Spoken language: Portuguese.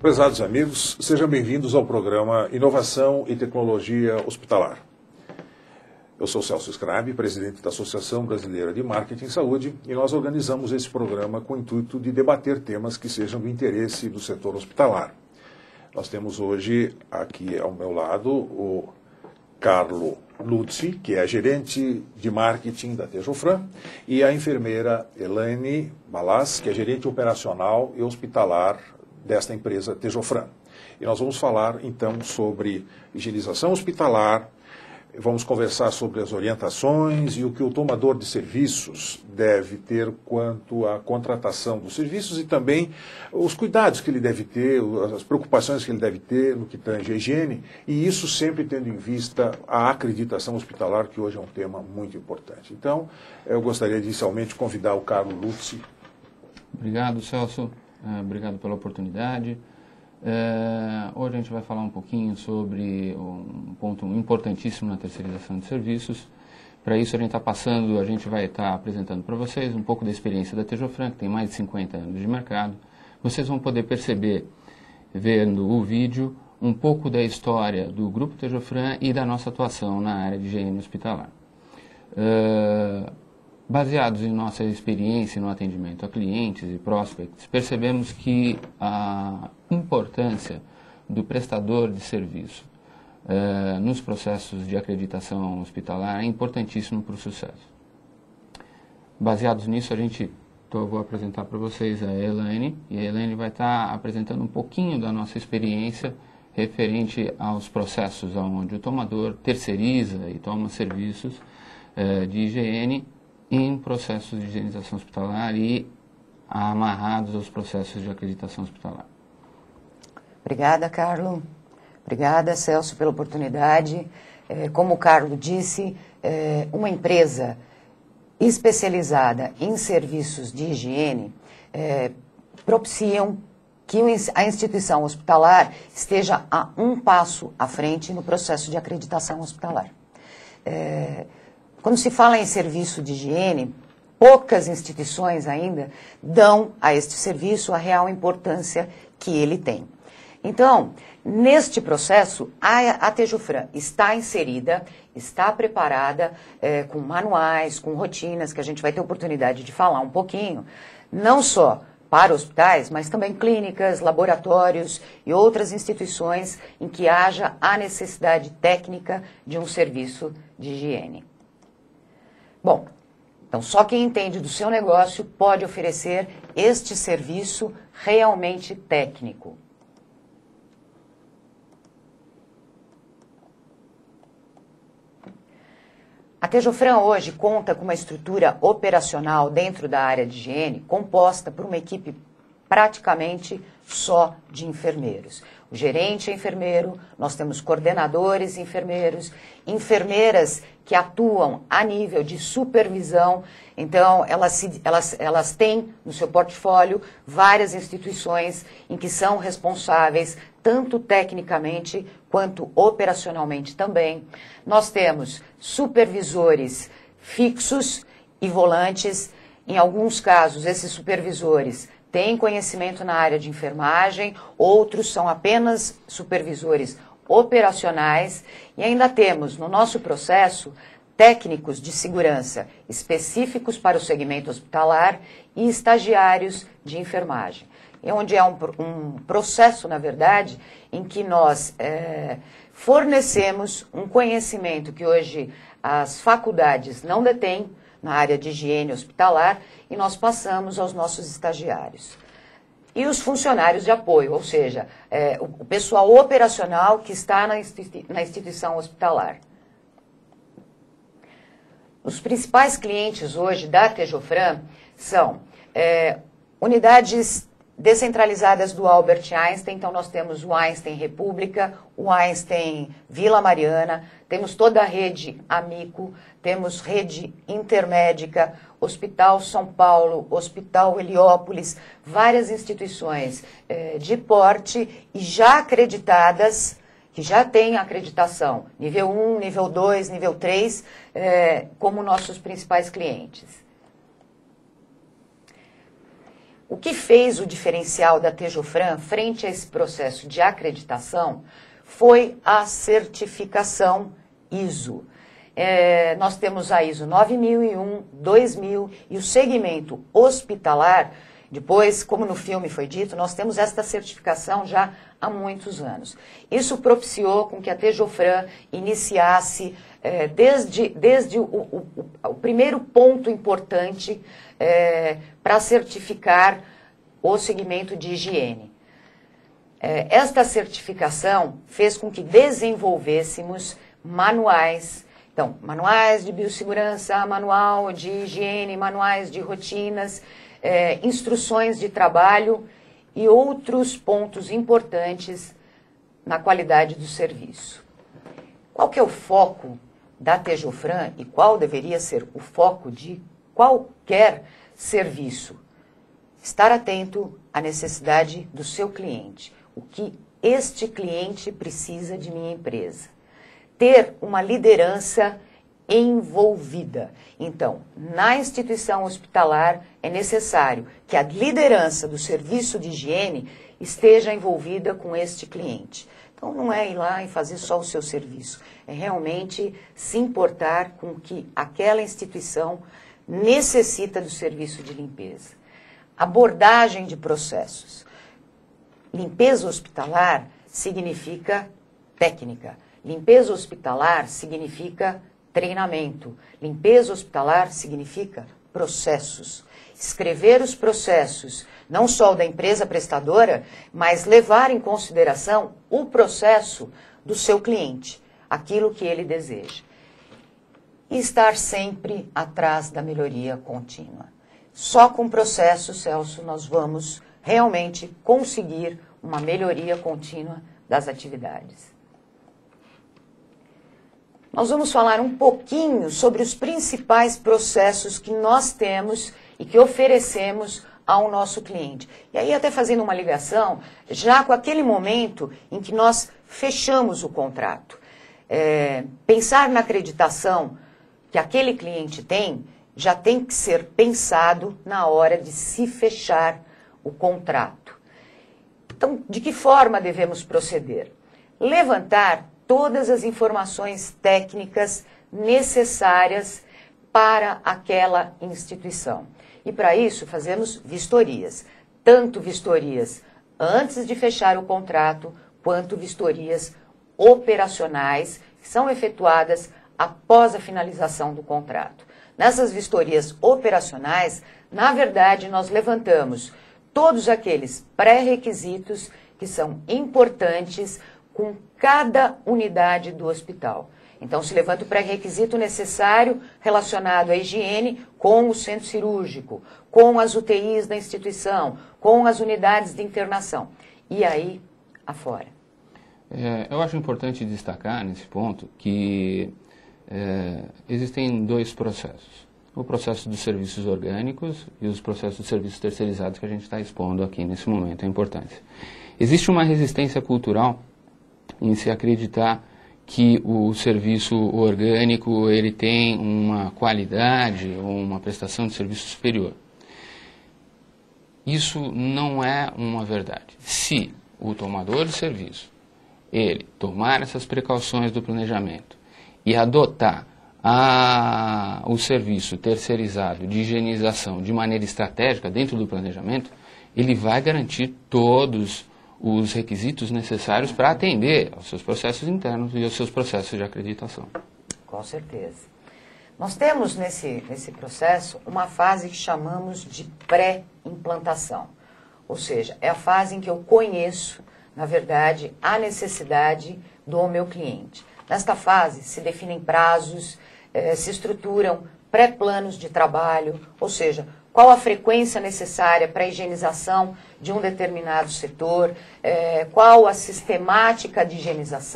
Prezados amigos, sejam bem-vindos ao programa Inovação e Tecnologia Hospitalar. Eu sou Celso Scrabi, presidente da Associação Brasileira de Marketing e Saúde, e nós organizamos esse programa com o intuito de debater temas que sejam do interesse do setor hospitalar. Nós temos hoje aqui ao meu lado o Carlo Luzzi, que é gerente de marketing da Tejofran, e a enfermeira Elaine Balas, que é gerente operacional e hospitalar desta empresa Tejofran. E nós vamos falar então sobre higienização hospitalar, vamos conversar sobre as orientações e o que o tomador de serviços deve ter quanto à contratação dos serviços e também os cuidados que ele deve ter, as preocupações que ele deve ter no que tange a higiene, e isso sempre tendo em vista a acreditação hospitalar, que hoje é um tema muito importante. Então, eu gostaria de inicialmente convidar o Carlo Luzzi. Obrigado, Celso. Obrigado pela oportunidade. Hoje a gente vai falar um pouquinho sobre um ponto importantíssimo na terceirização de serviços. Para isso a gente vai estar apresentando para vocês um pouco da experiência da Tejofran, que tem mais de 50 anos de mercado. Vocês vão poder perceber, vendo o vídeo, um pouco da história do Grupo Tejofran e da nossa atuação na área de higiene hospitalar. Baseados em nossa experiência no atendimento a clientes e prospects, percebemos que a importância do prestador de serviço nos processos de acreditação hospitalar é importantíssimo para o sucesso. Baseados nisso, eu vou apresentar para vocês a Elaine, e a Elaine vai estar apresentando um pouquinho da nossa experiência referente aos processos onde o tomador terceiriza e toma serviços de higiene em processos de higienização hospitalar e amarrados aos processos de acreditação hospitalar. Obrigada, Carlo. Obrigada, Celso, pela oportunidade. Como o Carlo disse, uma empresa especializada em serviços de higiene propiciam que a instituição hospitalar esteja a um passo à frente no processo de acreditação hospitalar. Quando se fala em serviço de higiene, poucas instituições ainda dão a este serviço a real importância que ele tem. Então, neste processo, a Tejofran está inserida, está preparada com manuais, com rotinas, que a gente vai ter oportunidade de falar um pouquinho, não só para hospitais, mas também clínicas, laboratórios e outras instituições em que haja a necessidade técnica de um serviço de higiene. Bom, então só quem entende do seu negócio pode oferecer este serviço realmente técnico. A Tejofran hoje conta com uma estrutura operacional dentro da área de higiene composta por uma equipe praticamente só de enfermeiros. O gerente é enfermeiro, nós temos coordenadores enfermeiros, enfermeiras que atuam a nível de supervisão, então elas têm no seu portfólio várias instituições em que são responsáveis, tanto tecnicamente quanto operacionalmente também. Nós temos supervisores fixos e volantes, em alguns casos esses supervisores têm conhecimento na área de enfermagem, outros são apenas supervisores operacionais, e ainda temos no nosso processo técnicos de segurança específicos para o segmento hospitalar e estagiários de enfermagem. Onde é um processo, na verdade, em que nós fornecemos um conhecimento que hoje as faculdades não detêm na área de higiene hospitalar e nós passamos aos nossos estagiários. E os funcionários de apoio, ou seja, o pessoal operacional que está na instituição hospitalar. Os principais clientes hoje da Tejofran são unidades descentralizadas do Albert Einstein. Então nós temos o Einstein República, o Einstein Vila Mariana, temos toda a rede Amico, temos rede Intermédica, Hospital São Paulo, Hospital Heliópolis, várias instituições de porte e já acreditadas, que já têm acreditação, nível 1, nível 2, nível 3, como nossos principais clientes. O que fez o diferencial da Tejofran frente a esse processo de acreditação foi a certificação ISO. Nós temos a ISO 9001, 2000 e o segmento hospitalar. Depois, como no filme foi dito, nós temos esta certificação já há muitos anos. Isso propiciou com que a Tejofran iniciasse, desde o primeiro ponto importante para certificar o segmento de higiene. Esta certificação fez com que desenvolvêssemos manuais. Então, manuais de biossegurança, manual de higiene, manuais de rotinas, instruções de trabalho e outros pontos importantes na qualidade do serviço. Qual que é o foco da Tejofran e qual deveria ser o foco de qualquer serviço? Estar atento à necessidade do seu cliente, o que este cliente precisa de minha empresa. Ter uma liderança envolvida. Então, na instituição hospitalar é necessário que a liderança do serviço de higiene esteja envolvida com este cliente. Então, não é ir lá e fazer só o seu serviço, é realmente se importar com o que aquela instituição necessita do serviço de limpeza. Abordagem de processos. Limpeza hospitalar significa técnica. Limpeza hospitalar significa treinamento. Limpeza hospitalar significa processos. Escrever os processos, não só o da empresa prestadora, mas levar em consideração o processo do seu cliente, aquilo que ele deseja. E estar sempre atrás da melhoria contínua. Só com processo, Celso, nós vamos realmente conseguir uma melhoria contínua das atividades. Nós vamos falar um pouquinho sobre os principais processos que nós temos e que oferecemos ao nosso cliente. E aí até fazendo uma ligação, já com aquele momento em que nós fechamos o contrato. Pensar na acreditação que aquele cliente tem, já tem que ser pensado na hora de se fechar o contrato. Então, de que forma devemos proceder? Levantar todas as informações técnicas necessárias para aquela instituição. E para isso fazemos vistorias, tanto vistorias antes de fechar o contrato, quanto vistorias operacionais, que são efetuadas após a finalização do contrato. Nessas vistorias operacionais, na verdade, nós levantamos todos aqueles pré-requisitos que são importantes com cada unidade do hospital. Então, se levanta o pré-requisito necessário relacionado à higiene com o centro cirúrgico, com as UTIs da instituição, com as unidades de internação. E aí, afora. Eu acho importante destacar nesse ponto que existem dois processos. O processo dos serviços orgânicos e os processos dos serviços terceirizados que a gente está expondo aqui nesse momento, a importância. Existe uma resistência cultural em se acreditar que o serviço orgânico ele tem uma qualidade ou uma prestação de serviço superior. Isso não é uma verdade. Se o tomador de serviço ele tomar essas precauções do planejamento e adotar o serviço terceirizado de higienização de maneira estratégica dentro do planejamento, ele vai garantir todos os requisitos necessários para atender aos seus processos internos e aos seus processos de acreditação. Com certeza. Nós temos nesse processo uma fase que chamamos de pré-implantação. Ou seja, é a fase em que eu conheço, na verdade, a necessidade do meu cliente. Nesta fase se definem prazos, se estruturam pré-planos de trabalho, ou seja, qual a frequência necessária para a higienização de um determinado setor, qual a sistemática de higienização.